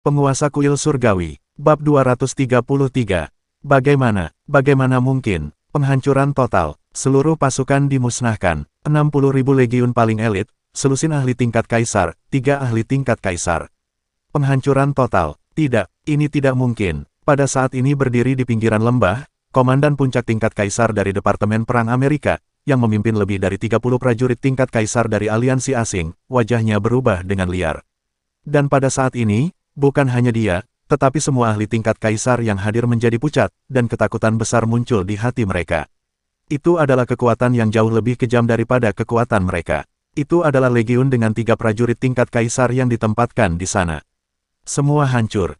Penguasa kuil surgawi, bab 233. Bagaimana mungkin, penghancuran total, seluruh pasukan dimusnahkan, 60.000 legiun paling elit, selusin ahli tingkat kaisar, 3 ahli tingkat kaisar. Penghancuran total, tidak, ini tidak mungkin. Pada saat ini berdiri di pinggiran lembah, komandan puncak tingkat kaisar dari Departemen Perang Amerika, yang memimpin lebih dari 30 prajurit tingkat kaisar dari aliansi asing, wajahnya berubah dengan liar. Dan pada saat ini, bukan hanya dia, tetapi semua ahli tingkat kaisar yang hadir menjadi pucat, dan ketakutan besar muncul di hati mereka. Itu adalah kekuatan yang jauh lebih kejam daripada kekuatan mereka. Itu adalah legiun dengan 3 prajurit tingkat kaisar yang ditempatkan di sana. Semua hancur,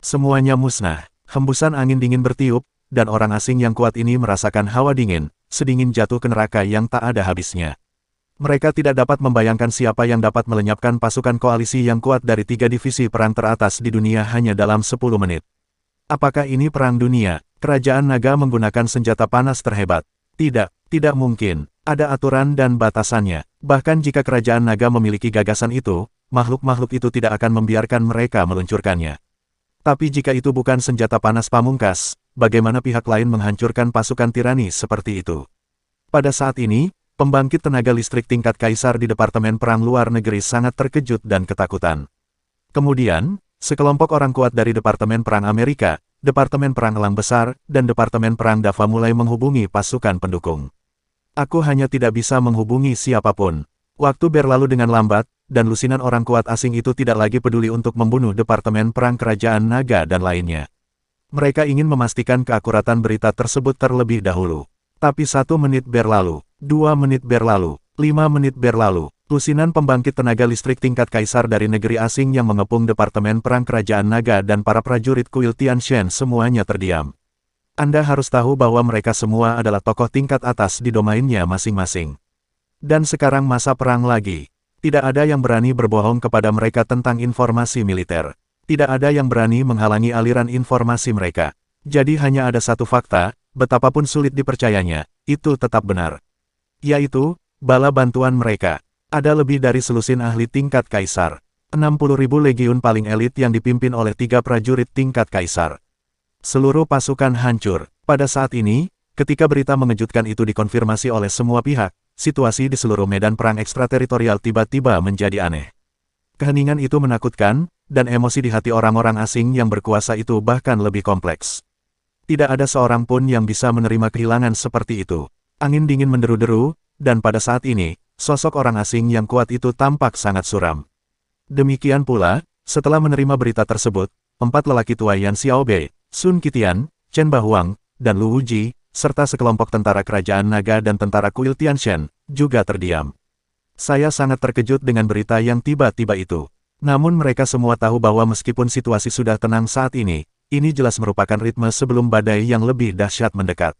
semuanya musnah. Hembusan angin dingin bertiup, dan orang asing yang kuat ini merasakan hawa dingin, sedingin jatuh ke neraka yang tak ada habisnya. Mereka tidak dapat membayangkan siapa yang dapat melenyapkan pasukan koalisi yang kuat dari 3 divisi perang teratas di dunia hanya dalam 10 menit. Apakah ini perang dunia? Kerajaan naga menggunakan senjata panas terhebat. Tidak mungkin. Ada aturan dan batasannya. Bahkan jika kerajaan naga memiliki gagasan itu, makhluk-makhluk itu tidak akan membiarkan mereka meluncurkannya. Tapi jika itu bukan senjata panas pamungkas, bagaimana pihak lain menghancurkan pasukan tirani seperti itu? Pada saat ini, pembangkit tenaga listrik tingkat kaisar di Departemen Perang Luar Negeri sangat terkejut dan ketakutan. Kemudian, sekelompok orang kuat dari Departemen Perang Amerika, Departemen Perang Elang Besar, dan Departemen Perang Dava mulai menghubungi pasukan pendukung. Aku hanya tidak bisa menghubungi siapapun. Waktu berlalu dengan lambat, dan lusinan orang kuat asing itu tidak lagi peduli untuk membunuh Departemen Perang Kerajaan Naga dan lainnya. Mereka ingin memastikan keakuratan berita tersebut terlebih dahulu. Tapi 1 menit berlalu, 2 menit berlalu, 5 menit berlalu, lusinan pembangkit tenaga listrik tingkat kaisar dari negeri asing yang mengepung Departemen Perang Kerajaan Naga dan para prajurit kuil Tianshan semuanya terdiam. Anda harus tahu bahwa mereka semua adalah tokoh tingkat atas di domainnya masing-masing. Dan sekarang masa perang lagi. Tidak ada yang berani berbohong kepada mereka tentang informasi militer. Tidak ada yang berani menghalangi aliran informasi mereka. Jadi hanya ada satu fakta, betapapun sulit dipercayanya, itu tetap benar. Yaitu, bala bantuan mereka. Ada lebih dari selusin ahli tingkat kaisar. 60.000 legiun paling elit yang dipimpin oleh 3 prajurit tingkat kaisar. Seluruh pasukan hancur. Pada saat ini, ketika berita mengejutkan itu dikonfirmasi oleh semua pihak, situasi di seluruh medan perang ekstrateritorial tiba-tiba menjadi aneh. Keheningan itu menakutkan, dan emosi di hati orang-orang asing yang berkuasa itu bahkan lebih kompleks. Tidak ada seorang pun yang bisa menerima kehilangan seperti itu. Angin dingin menderu-deru, dan pada saat ini, sosok orang asing yang kuat itu tampak sangat suram. Demikian pula, setelah menerima berita tersebut, 4 lelaki tua Yan Xiaobei, Sun Qitian, Chen Bahuang, dan Lu Wuji, serta sekelompok tentara kerajaan naga dan tentara kuil Tianshan, juga terdiam. Saya sangat terkejut dengan berita yang tiba-tiba itu. Namun mereka semua tahu bahwa meskipun situasi sudah tenang saat ini jelas merupakan ritme sebelum badai yang lebih dahsyat mendekat.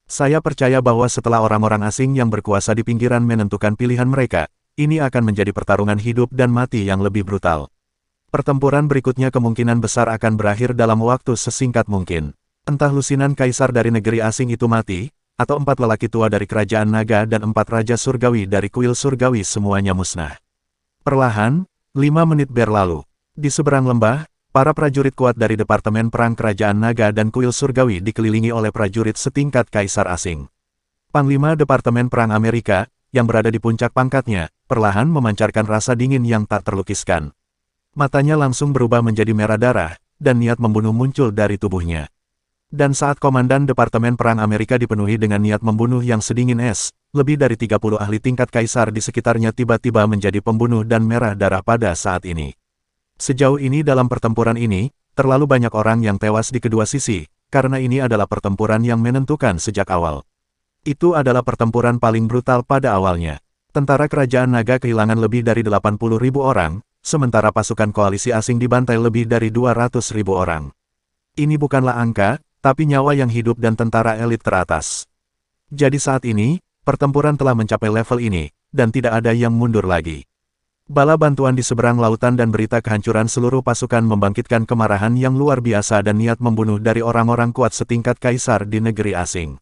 Saya percaya bahwa setelah orang-orang asing yang berkuasa di pinggiran menentukan pilihan mereka, ini akan menjadi pertarungan hidup dan mati yang lebih brutal. Pertempuran berikutnya kemungkinan besar akan berakhir dalam waktu sesingkat mungkin. Entah lusinan kaisar dari negeri asing itu mati, atau 4 lelaki tua dari kerajaan naga dan 4 raja surgawi dari kuil surgawi semuanya musnah. Perlahan, 5 menit berlalu. Di seberang lembah, para prajurit kuat dari Departemen Perang Kerajaan Naga dan kuil surgawi dikelilingi oleh prajurit setingkat kaisar asing. Panglima Departemen Perang Amerika, yang berada di puncak pangkatnya, perlahan memancarkan rasa dingin yang tak terlukiskan. Matanya langsung berubah menjadi merah darah, dan niat membunuh muncul dari tubuhnya. Dan saat Komandan Departemen Perang Amerika dipenuhi dengan niat membunuh yang sedingin es, lebih dari 30 ahli tingkat kaisar di sekitarnya tiba-tiba menjadi pembunuh dan merah darah pada saat ini. Sejauh ini dalam pertempuran ini, terlalu banyak orang yang tewas di kedua sisi, karena ini adalah pertempuran yang menentukan sejak awal. Itu adalah pertempuran paling brutal pada awalnya. Tentara kerajaan naga kehilangan lebih dari 80.000 orang, sementara pasukan koalisi asing dibantai lebih dari 200.000 orang. Ini bukanlah angka, tapi nyawa yang hidup dan tentara elit teratas. Jadi saat ini, pertempuran telah mencapai level ini, dan tidak ada yang mundur lagi. Bala bantuan di seberang lautan dan berita kehancuran seluruh pasukan membangkitkan kemarahan yang luar biasa dan niat membunuh dari orang-orang kuat setingkat kaisar di negeri asing.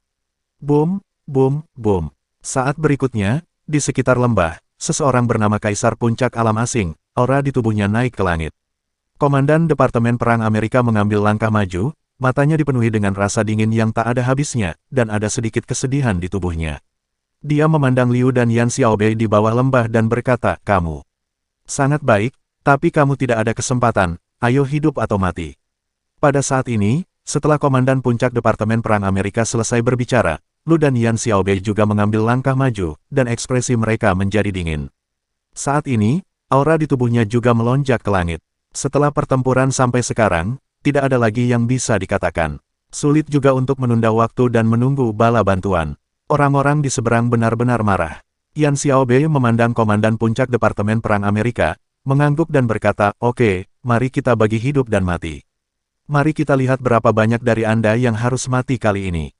Boom, boom, boom. Saat berikutnya, di sekitar lembah, seseorang bernama Kaisar Puncak Alam Asing, aura di tubuhnya naik ke langit. Komandan Departemen Perang Amerika mengambil langkah maju, matanya dipenuhi dengan rasa dingin yang tak ada habisnya, dan ada sedikit kesedihan di tubuhnya. Dia memandang Liu dan Yan Xiaobei di bawah lembah dan berkata, "Kamu sangat baik, tapi kamu tidak ada kesempatan, ayo hidup atau mati." Pada saat ini, setelah Komandan Puncak Departemen Perang Amerika selesai berbicara, Lu dan Yan Xiaobei juga mengambil langkah maju, dan ekspresi mereka menjadi dingin. Saat ini, aura di tubuhnya juga melonjak ke langit. Setelah pertempuran sampai sekarang, tidak ada lagi yang bisa dikatakan. Sulit juga untuk menunda waktu dan menunggu bala bantuan. Orang-orang di seberang benar-benar marah. Yan Xiaobei memandang Komandan Puncak Departemen Perang Amerika, mengangguk dan berkata, "Oke, mari kita bagi hidup dan mati. Mari kita lihat berapa banyak dari Anda yang harus mati kali ini."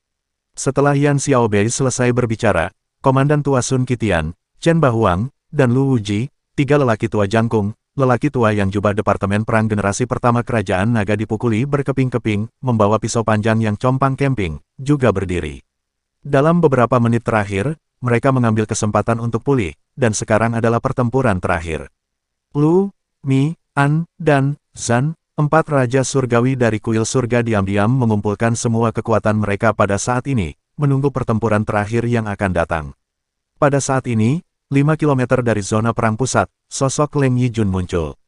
Setelah Yan Xiaobei selesai berbicara, Komandan tua Sun Qitian, Chen Bahuang, dan Lu Wuji, tiga lelaki tua jangkung, lelaki tua yang jubah Departemen Perang Generasi Pertama Kerajaan Naga dipukuli berkeping-keping, membawa pisau panjang yang compang camping, juga berdiri. Dalam beberapa menit terakhir, mereka mengambil kesempatan untuk pulih, dan sekarang adalah pertempuran terakhir. Lu, Mi, An, dan Zan, empat Raja Surgawi dari Kuil Surga diam-diam mengumpulkan semua kekuatan mereka pada saat ini, menunggu pertempuran terakhir yang akan datang. Pada saat ini, 5 kilometer dari zona perang pusat, sosok Leng Yijun muncul.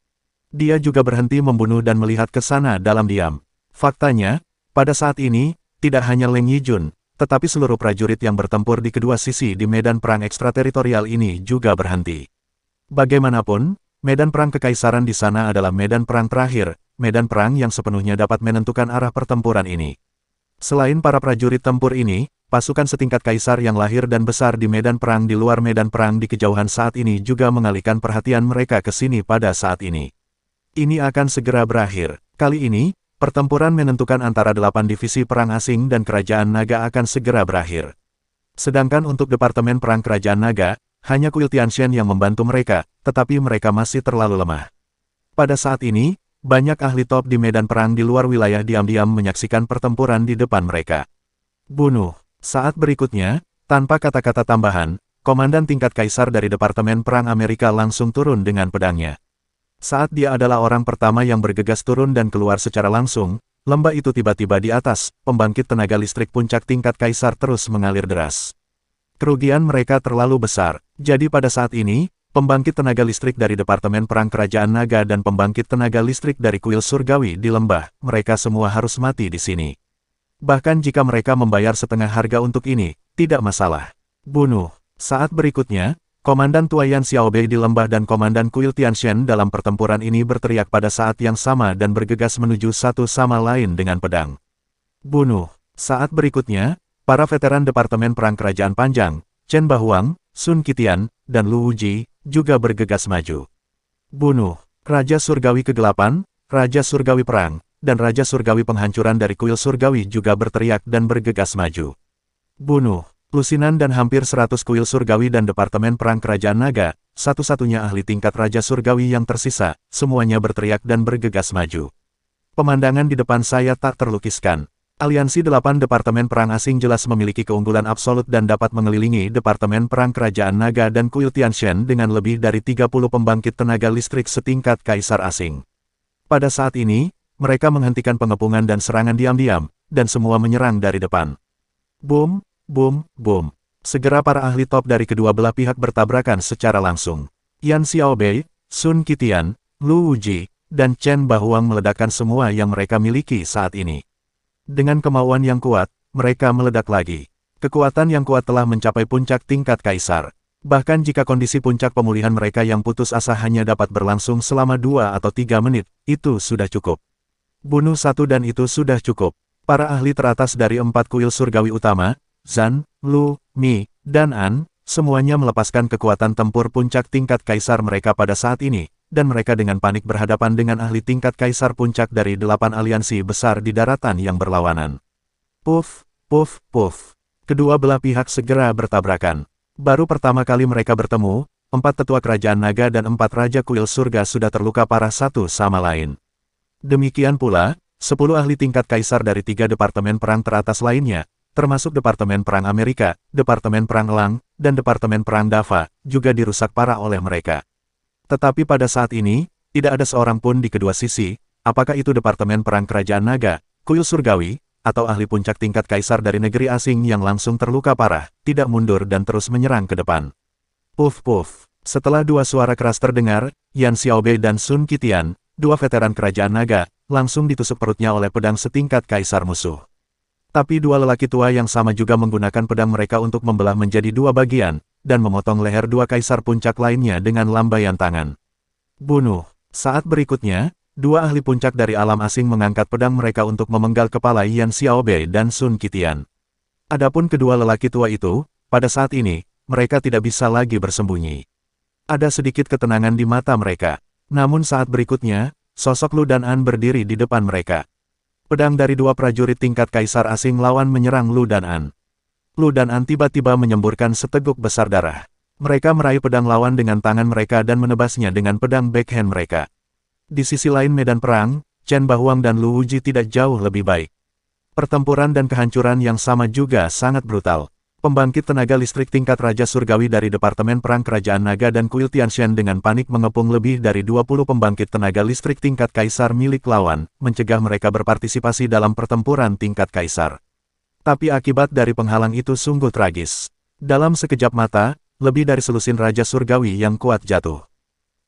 Dia juga berhenti membunuh dan melihat ke sana dalam diam. Faktanya, pada saat ini, tidak hanya Leng Yijun, tetapi seluruh prajurit yang bertempur di kedua sisi di medan perang ekstrateritorial ini juga berhenti. Bagaimanapun, medan perang kekaisaran di sana adalah medan perang terakhir, medan perang yang sepenuhnya dapat menentukan arah pertempuran ini. Selain para prajurit tempur ini, pasukan setingkat kaisar yang lahir dan besar di medan perang di luar medan perang di kejauhan saat ini juga mengalihkan perhatian mereka ke sini pada saat ini. Ini akan segera berakhir. Kali ini, pertempuran menentukan antara 8 divisi perang asing dan Kerajaan Naga akan segera berakhir. Sedangkan untuk Departemen Perang Kerajaan Naga, hanya Kuil Tianshan yang membantu mereka, tetapi mereka masih terlalu lemah. Pada saat ini, banyak ahli top di medan perang di luar wilayah diam-diam menyaksikan pertempuran di depan mereka. Bunuh. Saat berikutnya, tanpa kata-kata tambahan, Komandan tingkat Kaisar dari Departemen Perang Amerika langsung turun dengan pedangnya. Saat dia adalah orang pertama yang bergegas turun dan keluar secara langsung, lembah itu tiba-tiba di atas, pembangkit tenaga listrik puncak tingkat Kaisar terus mengalir deras. Kerugian mereka terlalu besar, jadi pada saat ini, pembangkit tenaga listrik dari Departemen Perang Kerajaan Naga dan pembangkit tenaga listrik dari Kuil Surgawi di lembah, mereka semua harus mati di sini. Bahkan jika mereka membayar setengah harga untuk ini, tidak masalah. Bunuh. Saat berikutnya, Komandan tua Yan Xiaobei di lembah dan Komandan Kuil Tianshan dalam pertempuran ini berteriak pada saat yang sama dan bergegas menuju satu sama lain dengan pedang. Bunuh. Saat berikutnya, para veteran Departemen Perang Kerajaan Panjang, Chen Bahuang, Sun Qitian, dan Lu Wuji, juga bergegas maju. Bunuh. Raja Surgawi Kegelapan, Raja Surgawi Perang, dan Raja Surgawi Penghancuran dari Kuil Surgawi juga berteriak dan bergegas maju. Bunuh. Lusinan dan hampir 100 Kuil Surgawi dan Departemen Perang Kerajaan Naga, satu-satunya ahli tingkat Raja Surgawi yang tersisa, semuanya berteriak dan bergegas maju. Pemandangan di depan saya tak terlukiskan. Aliansi 8 Departemen Perang Asing jelas memiliki keunggulan absolut dan dapat mengelilingi Departemen Perang Kerajaan Naga dan Kuil Tianshan dengan lebih dari 30 pembangkit tenaga listrik setingkat Kaisar asing. Pada saat ini, mereka menghentikan pengepungan dan serangan diam-diam, dan semua menyerang dari depan. Boom, boom, boom. Segera para ahli top dari kedua belah pihak bertabrakan secara langsung. Yan Xiaobei, Sun Qitian, Lu Wuji, dan Chen Bahuang meledakkan semua yang mereka miliki saat ini. Dengan kemauan yang kuat, mereka meledak lagi. Kekuatan yang kuat telah mencapai puncak tingkat Kaisar. Bahkan jika kondisi puncak pemulihan mereka yang putus asa hanya dapat berlangsung selama 2 atau 3 menit, itu sudah cukup. Bunuh satu dan itu sudah cukup. Para ahli teratas dari 4 kuil surgawi utama, Zan, Lu, Mi, dan An, semuanya melepaskan kekuatan tempur puncak tingkat Kaisar mereka pada saat ini, dan mereka dengan panik berhadapan dengan ahli tingkat Kaisar puncak dari 8 aliansi besar di daratan yang berlawanan. Puff, puff, puff. Kedua belah pihak segera bertabrakan. Baru pertama kali mereka bertemu, 4 tetua kerajaan naga dan 4 raja kuil surga sudah terluka parah satu sama lain. Demikian pula, 10 ahli tingkat Kaisar dari 3 departemen perang teratas lainnya, termasuk Departemen Perang Amerika, Departemen Perang Elang, dan Departemen Perang Dava, juga dirusak parah oleh mereka. Tetapi pada saat ini, Tidak ada seorang pun di kedua sisi, apakah itu Departemen Perang Kerajaan Naga, kuil surgawi, atau ahli puncak tingkat kaisar dari negeri asing yang langsung terluka parah, tidak mundur dan terus menyerang ke depan. Puff puff. Setelah dua suara keras terdengar, Yan Xiaobei dan Sun Qitian, dua veteran kerajaan naga, langsung ditusuk perutnya oleh pedang setingkat kaisar musuh. Tapi dua lelaki tua yang sama juga menggunakan pedang mereka untuk membelah menjadi dua bagian, dan memotong leher dua kaisar puncak lainnya dengan lambaian tangan. Bunuh. Saat berikutnya, dua ahli puncak dari alam asing mengangkat pedang mereka untuk memenggal kepala Yan Xiaobei dan Sun Qitian. Adapun kedua lelaki tua itu, pada saat ini, mereka tidak bisa lagi bersembunyi. Ada sedikit ketenangan di mata mereka. Namun saat berikutnya, sosok Lu Dan'an berdiri di depan mereka. Pedang dari dua prajurit tingkat kaisar asing lawan menyerang Lu Dan'an. Lu Dan'an tiba-tiba menyemburkan seteguk besar darah. Mereka meraih pedang lawan dengan tangan mereka dan menebasnya dengan pedang backhand mereka. Di sisi lain medan perang, Chen Bahuang dan Lu Wuji tidak jauh lebih baik. Pertempuran dan kehancuran yang sama juga sangat brutal. Pembangkit tenaga listrik tingkat Raja Surgawi dari Departemen Perang Kerajaan Naga dan Kuil Tianshan dengan panik mengepung lebih dari 20 pembangkit tenaga listrik tingkat kaisar milik lawan, mencegah mereka berpartisipasi dalam pertempuran tingkat kaisar. Tapi akibat dari penghalang itu sungguh tragis. Dalam sekejap mata, lebih dari selusin Raja Surgawi yang kuat jatuh.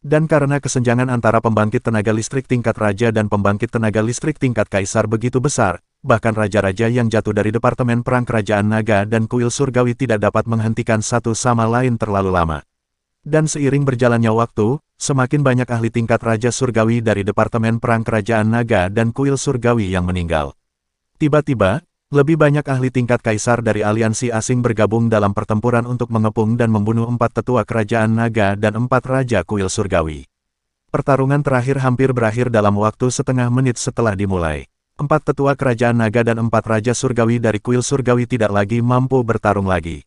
Dan karena kesenjangan antara pembangkit tenaga listrik tingkat raja dan pembangkit tenaga listrik tingkat kaisar begitu besar, bahkan raja-raja yang jatuh dari Departemen Perang Kerajaan Naga dan Kuil Surgawi tidak dapat menghentikan satu sama lain terlalu lama. Dan seiring berjalannya waktu, semakin banyak ahli tingkat Raja Surgawi dari Departemen Perang Kerajaan Naga dan Kuil Surgawi yang meninggal. Tiba-tiba, lebih banyak ahli tingkat kaisar dari aliansi asing bergabung dalam pertempuran untuk mengepung dan membunuh 4 tetua kerajaan naga dan 4 raja kuil surgawi. Pertarungan terakhir hampir berakhir dalam waktu setengah menit setelah dimulai. 4 tetua kerajaan naga dan 4 raja surgawi dari kuil surgawi tidak lagi mampu bertarung lagi.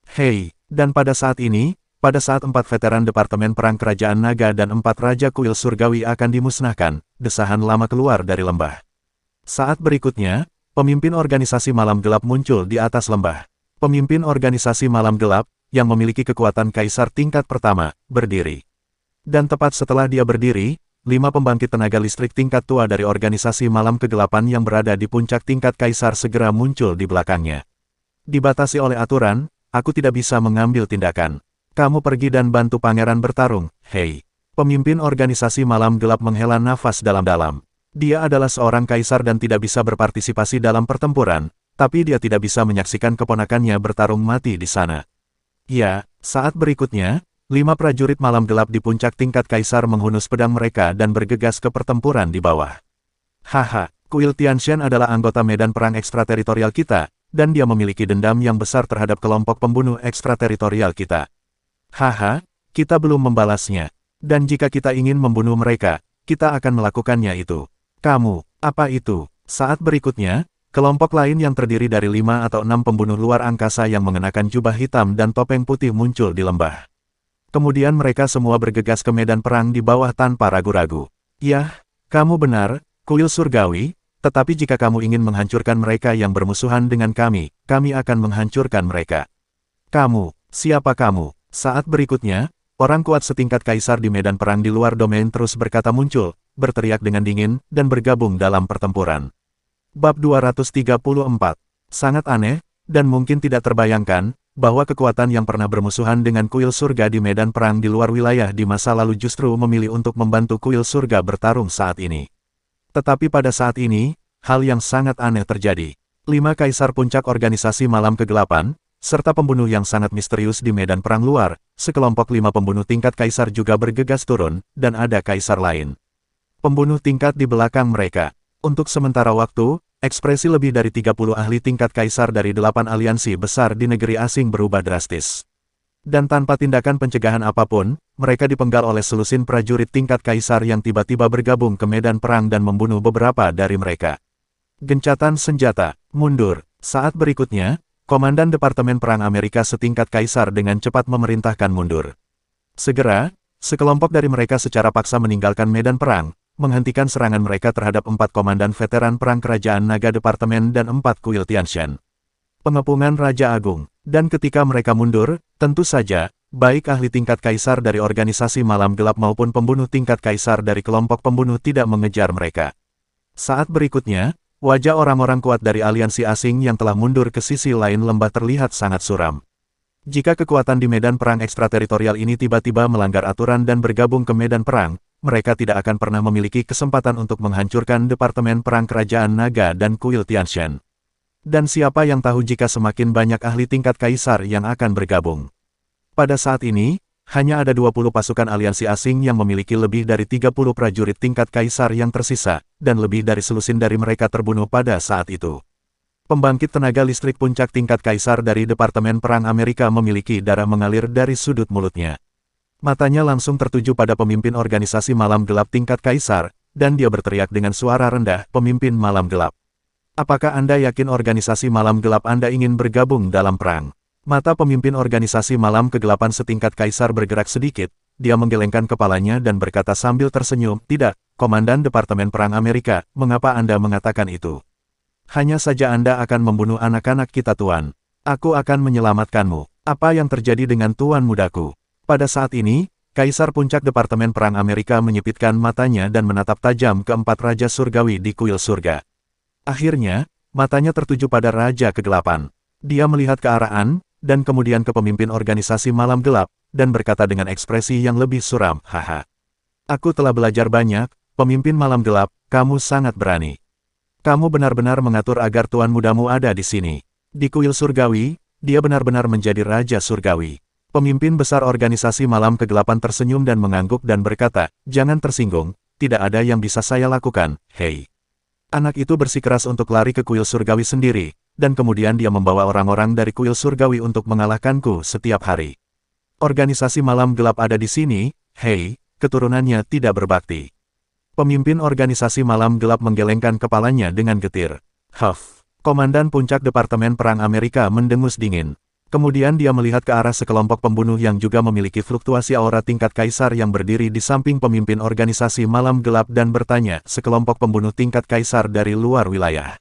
Hei, dan pada saat ini, pada saat 4 veteran Departemen Perang Kerajaan Naga dan 4 raja kuil surgawi akan dimusnahkan, desahan lama keluar dari lembah. Saat berikutnya, pemimpin organisasi malam gelap muncul di atas lembah. Pemimpin organisasi malam gelap, yang memiliki kekuatan kaisar tingkat pertama, berdiri. Dan tepat setelah dia berdiri, 5 pembangkit tenaga listrik tingkat tua dari organisasi malam kegelapan yang berada di puncak tingkat kaisar segera muncul di belakangnya. Dibatasi oleh aturan, aku tidak bisa mengambil tindakan. Kamu pergi dan bantu pangeran bertarung, hei. Pemimpin organisasi malam gelap menghela nafas dalam-dalam. Dia adalah seorang kaisar dan tidak bisa berpartisipasi dalam pertempuran, tapi dia tidak bisa menyaksikan keponakannya bertarung mati di sana. Ya, saat berikutnya, 5 prajurit malam gelap di puncak tingkat kaisar menghunus pedang mereka dan bergegas ke pertempuran di bawah. Haha, Kuil Tianshan adalah anggota medan perang ekstrateritorial kita, dan dia memiliki dendam yang besar terhadap kelompok pembunuh ekstrateritorial kita. Haha, kita belum membalasnya. Dan jika kita ingin membunuh mereka, kita akan melakukannya itu. Kamu, apa itu? Saat berikutnya, kelompok lain yang terdiri dari 5 atau 6 pembunuh luar angkasa yang mengenakan jubah hitam dan topeng putih muncul di lembah. Kemudian mereka semua bergegas ke medan perang di bawah tanpa ragu-ragu. Yah, kamu benar, kuil surgawi, tetapi jika kamu ingin menghancurkan mereka yang bermusuhan dengan kami akan menghancurkan mereka. Kamu, siapa kamu? Saat berikutnya, orang kuat setingkat kaisar di medan perang di luar domain terus berkata muncul, berteriak dengan dingin, dan bergabung dalam pertempuran. Bab 234. Sangat aneh, dan mungkin tidak terbayangkan, bahwa kekuatan yang pernah bermusuhan dengan kuil surga di medan perang di luar wilayah di masa lalu justru memilih untuk membantu kuil surga bertarung saat ini. Tetapi pada saat ini, hal yang sangat aneh terjadi. 5 kaisar puncak organisasi malam kegelapan, serta pembunuh yang sangat misterius di medan perang luar, sekelompok 5 pembunuh tingkat kaisar juga bergegas turun, dan ada kaisar lain. Pembunuh tingkat di belakang mereka. Untuk sementara waktu, ekspresi lebih dari 30 ahli tingkat kaisar dari 8 aliansi besar di negeri asing berubah drastis. Dan tanpa tindakan pencegahan apapun, mereka dipenggal oleh selusin prajurit tingkat kaisar yang tiba-tiba bergabung ke medan perang dan membunuh beberapa dari mereka. Gencatan senjata, mundur. Saat berikutnya, Komandan Departemen Perang Amerika setingkat kaisar dengan cepat memerintahkan mundur. Segera, sekelompok dari mereka secara paksa meninggalkan medan perang, menghentikan serangan mereka terhadap 4 komandan veteran perang kerajaan naga departemen dan 4 kuil Tianshan. Pengepungan Raja Agung. Dan ketika mereka mundur, tentu saja, baik ahli tingkat kaisar dari organisasi malam gelap maupun pembunuh tingkat kaisar dari kelompok pembunuh tidak mengejar mereka. Saat berikutnya, wajah orang-orang kuat dari aliansi asing yang telah mundur ke sisi lain lembah terlihat sangat suram. Jika kekuatan di medan perang ekstrateritorial ini tiba-tiba melanggar aturan dan bergabung ke medan perang, mereka tidak akan pernah memiliki kesempatan untuk menghancurkan Departemen Perang Kerajaan Naga dan Kuil Tianshan. Dan siapa yang tahu jika semakin banyak ahli tingkat kaisar yang akan bergabung. Pada saat ini, hanya ada 20 pasukan aliansi asing yang memiliki lebih dari 30 prajurit tingkat kaisar yang tersisa, dan lebih dari selusin dari mereka terbunuh pada saat itu. Pembangkit tenaga listrik puncak tingkat kaisar dari Departemen Perang Amerika memiliki darah mengalir dari sudut mulutnya. Matanya langsung tertuju pada pemimpin organisasi malam gelap tingkat kaisar, dan dia berteriak dengan suara rendah, "Pemimpin malam gelap. Apakah Anda yakin organisasi malam gelap Anda ingin bergabung dalam perang?" Mata pemimpin organisasi malam kegelapan setingkat kaisar bergerak sedikit, dia menggelengkan kepalanya dan berkata sambil tersenyum, "Tidak, Komandan Departemen Perang Amerika, mengapa Anda mengatakan itu? Hanya saja Anda akan membunuh anak-anak kita Tuan. Aku akan menyelamatkanmu. Apa yang terjadi dengan Tuan mudaku?" Pada saat ini, Kaisar Puncak Departemen Perang Amerika menyipitkan matanya dan menatap tajam ke 4 Raja Surgawi di kuil surga. Akhirnya, matanya tertuju pada Raja Kegelapan. Dia melihat ke arah An, dan kemudian ke pemimpin organisasi malam gelap, dan berkata dengan ekspresi yang lebih suram, "Haha. Aku telah belajar banyak, pemimpin malam gelap, kamu sangat berani. Kamu benar-benar mengatur agar tuan mudamu ada di sini." Di kuil surgawi, dia benar-benar menjadi Raja Surgawi. Pemimpin besar organisasi malam kegelapan tersenyum dan mengangguk dan berkata, "Jangan tersinggung, tidak ada yang bisa saya lakukan, hei." Anak itu bersikeras untuk lari ke kuil surgawi sendiri, dan kemudian dia membawa orang-orang dari kuil surgawi untuk mengalahkanku setiap hari. Organisasi malam gelap ada di sini, hei, keturunannya tidak berbakti. Pemimpin organisasi malam gelap menggelengkan kepalanya dengan getir. Huff, Komandan Puncak Departemen Perang Amerika mendengus dingin. Kemudian dia melihat ke arah sekelompok pembunuh yang juga memiliki fluktuasi aura tingkat kaisar yang berdiri di samping pemimpin organisasi malam gelap dan bertanya, "Sekelompok pembunuh tingkat kaisar dari luar wilayah.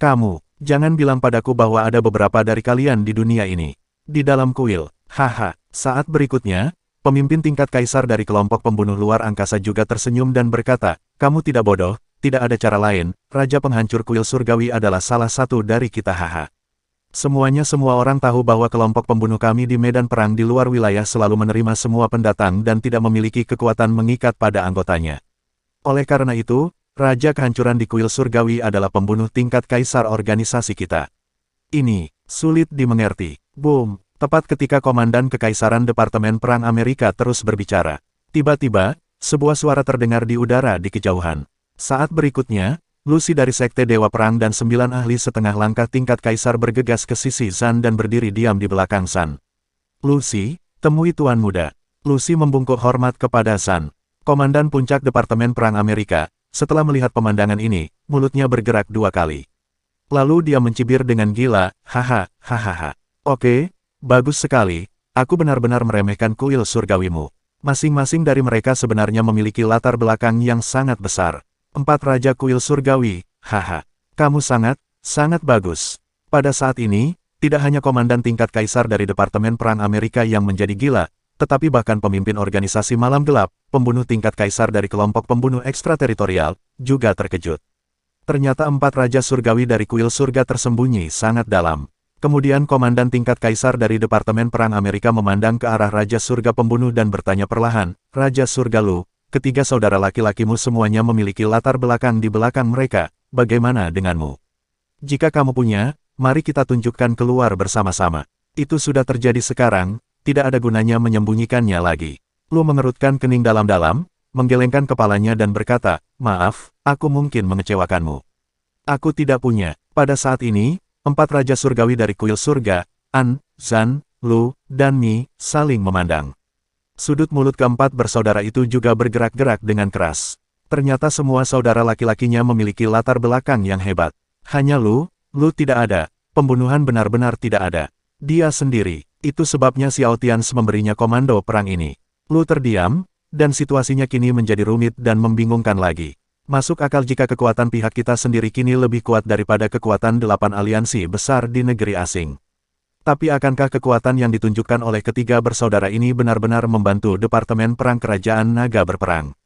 Kamu, jangan bilang padaku bahwa ada beberapa dari kalian di dunia ini. Di dalam kuil." Haha. Saat berikutnya, pemimpin tingkat kaisar dari kelompok pembunuh luar angkasa juga tersenyum dan berkata, "Kamu tidak bodoh, tidak ada cara lain, Raja Penghancur Kuil Surgawi adalah salah satu dari kita." Haha. Semua orang tahu bahwa kelompok pembunuh kami di medan perang di luar wilayah selalu menerima semua pendatang dan tidak memiliki kekuatan mengikat pada anggotanya. Oleh karena itu, Raja Kehancuran di Kuil Surgawi adalah pembunuh tingkat kaisar organisasi kita. Ini sulit dimengerti. Boom! Tepat ketika Komandan Kekaisaran Departemen Perang Amerika terus berbicara, tiba-tiba, sebuah suara terdengar di udara di kejauhan. Saat berikutnya, Lucy dari Sekte Dewa Perang dan 9 ahli setengah langkah tingkat kaisar bergegas ke sisi Zan dan berdiri diam di belakang Zan. "Lucy, temui Tuan Muda." Lucy membungkuk hormat kepada Zan. Komandan Puncak Departemen Perang Amerika, setelah melihat pemandangan ini, mulutnya bergerak 2 kali. Lalu dia mencibir dengan gila, "Haha, hahaha. Oke, bagus sekali, aku benar-benar meremehkan kuil surgawimu. Masing-masing dari mereka sebenarnya memiliki latar belakang yang sangat besar. 4 Raja Kuil Surgawi, haha. Kamu sangat bagus." Pada saat ini, tidak hanya komandan tingkat kaisar dari Departemen Perang Amerika yang menjadi gila, tetapi bahkan pemimpin organisasi malam gelap, pembunuh tingkat kaisar dari kelompok pembunuh ekstrateritorial, juga terkejut. Ternyata 4 Raja Surgawi dari Kuil Surga tersembunyi sangat dalam. Kemudian komandan tingkat kaisar dari Departemen Perang Amerika memandang ke arah Raja Surga pembunuh dan bertanya perlahan, "Raja Surga Lu, ketiga saudara laki-lakimu semuanya memiliki latar belakang di belakang mereka, bagaimana denganmu? Jika kamu punya, mari kita tunjukkan keluar bersama-sama." "Itu sudah terjadi sekarang, tidak ada gunanya menyembunyikannya lagi." Lu mengerutkan kening dalam-dalam, menggelengkan kepalanya dan berkata, "Maaf, aku mungkin mengecewakanmu. Aku tidak punya." Pada saat ini, 4 Raja Surgawi dari Kuil Surga, An, Zan, Lu, dan Mi, saling memandang. Sudut mulut keempat bersaudara itu juga bergerak-gerak dengan keras. Ternyata semua saudara laki-lakinya memiliki latar belakang yang hebat. Hanya Lu tidak ada. Pembunuhan benar-benar tidak ada. Dia sendiri. Itu sebabnya Xiao Tians memberinya komando perang ini. Lu terdiam, dan situasinya kini menjadi rumit dan membingungkan lagi. Masuk akal jika kekuatan pihak kita sendiri kini lebih kuat daripada kekuatan 8 aliansi besar di negeri asing. Tapi akankah kekuatan yang ditunjukkan oleh ketiga bersaudara ini benar-benar membantu Departemen Perang Kerajaan Naga berperang?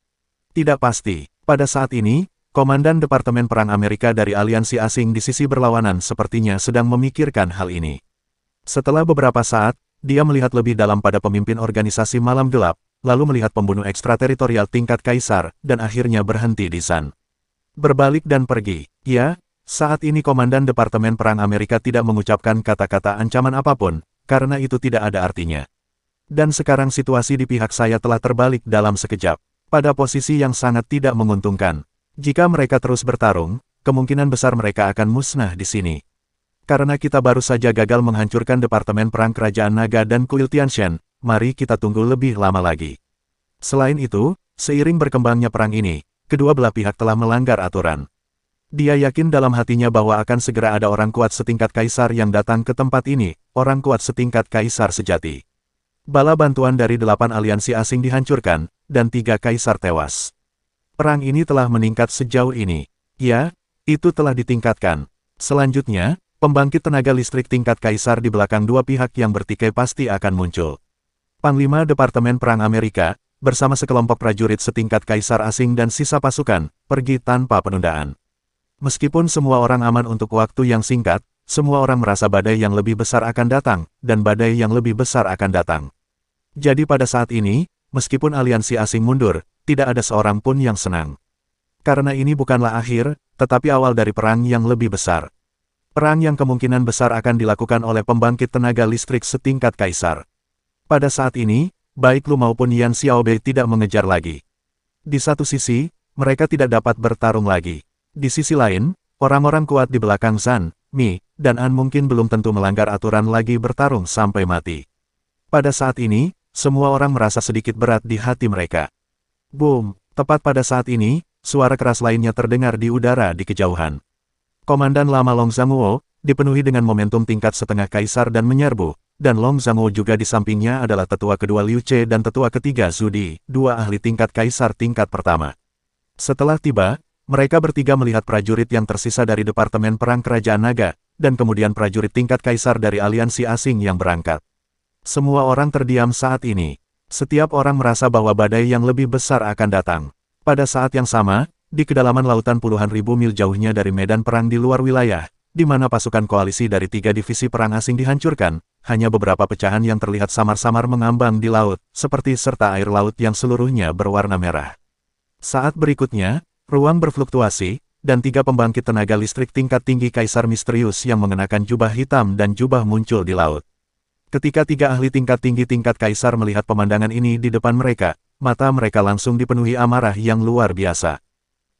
Tidak pasti. Pada saat ini, Komandan Departemen Perang Amerika dari aliansi asing di sisi berlawanan sepertinya sedang memikirkan hal ini. Setelah beberapa saat, dia melihat lebih dalam pada pemimpin organisasi Malam Gelap, lalu melihat pembunuh ekstrateritorial tingkat kaisar, dan akhirnya berhenti di San. Berbalik dan pergi. Ya, saat ini Komandan Departemen Perang Amerika tidak mengucapkan kata-kata ancaman apapun, karena itu tidak ada artinya. Dan sekarang situasi di pihak saya telah terbalik dalam sekejap, pada posisi yang sangat tidak menguntungkan. Jika mereka terus bertarung, kemungkinan besar mereka akan musnah di sini. Karena kita baru saja gagal menghancurkan Departemen Perang Kerajaan Naga dan Kuil Tianshan, mari kita tunggu lebih lama lagi. Selain itu, seiring berkembangnya perang ini, kedua belah pihak telah melanggar aturan. Dia yakin dalam hatinya bahwa akan segera ada orang kuat setingkat kaisar yang datang ke tempat ini, orang kuat setingkat kaisar sejati. Bala bantuan dari 8 aliansi asing dihancurkan, dan 3 kaisar tewas. Perang ini telah meningkat sejauh ini. Ya, itu telah ditingkatkan. Selanjutnya, pembangkit tenaga listrik tingkat kaisar di belakang dua pihak yang bertikai pasti akan muncul. Panglima Departemen Perang Amerika, bersama sekelompok prajurit setingkat kaisar asing dan sisa pasukan, pergi tanpa penundaan. Meskipun semua orang aman untuk waktu yang singkat, semua orang merasa badai yang lebih besar akan datang, dan badai yang lebih besar akan datang. Jadi pada saat ini, meskipun aliansi asing mundur, tidak ada seorang pun yang senang. Karena ini bukanlah akhir, tetapi awal dari perang yang lebih besar. Perang yang kemungkinan besar akan dilakukan oleh pembangkit tenaga listrik setingkat kaisar. Pada saat ini, baik Lu maupun Yan Xiaobei tidak mengejar lagi. Di satu sisi, mereka tidak dapat bertarung lagi. Di sisi lain, orang-orang kuat di belakang Zhan, Mi, dan An mungkin belum tentu melanggar aturan lagi bertarung sampai mati. Pada saat ini, semua orang merasa sedikit berat di hati mereka. Boom! Tepat pada saat ini, suara keras lainnya terdengar di udara di kejauhan. Komandan Lama Long Zhangguo, dipenuhi dengan momentum tingkat setengah kaisar dan menyerbu, dan Long Zhangguo juga di sampingnya adalah tetua kedua Liu Ce dan tetua ketiga Zhu Di, dua ahli tingkat kaisar tingkat pertama. Setelah tiba, mereka bertiga melihat prajurit yang tersisa dari Departemen Perang Kerajaan Naga, dan kemudian prajurit tingkat kaisar dari aliansi asing yang berangkat. Semua orang terdiam saat ini. Setiap orang merasa bahwa badai yang lebih besar akan datang. Pada saat yang sama, di kedalaman lautan puluhan ribu mil jauhnya dari medan perang di luar wilayah, di mana pasukan koalisi dari 3 divisi perang asing dihancurkan, hanya beberapa pecahan yang terlihat samar-samar mengambang di laut, seperti serta air laut yang seluruhnya berwarna merah. Saat berikutnya, ruang berfluktuasi, dan 3 pembangkit tenaga listrik tingkat tinggi kaisar misterius yang mengenakan jubah hitam dan jubah muncul di laut. Ketika 3 ahli tingkat tinggi tingkat kaisar melihat pemandangan ini di depan mereka, mata mereka langsung dipenuhi amarah yang luar biasa.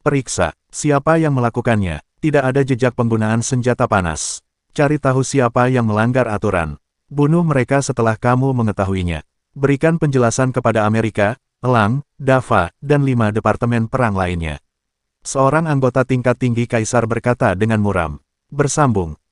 Periksa, siapa yang melakukannya? Tidak ada jejak penggunaan senjata panas. Cari tahu siapa yang melanggar aturan. Bunuh mereka setelah kamu mengetahuinya. Berikan penjelasan kepada Amerika, Elang, Dava, dan 5 departemen perang lainnya. Seorang anggota tingkat tinggi kaisar berkata dengan muram. Bersambung,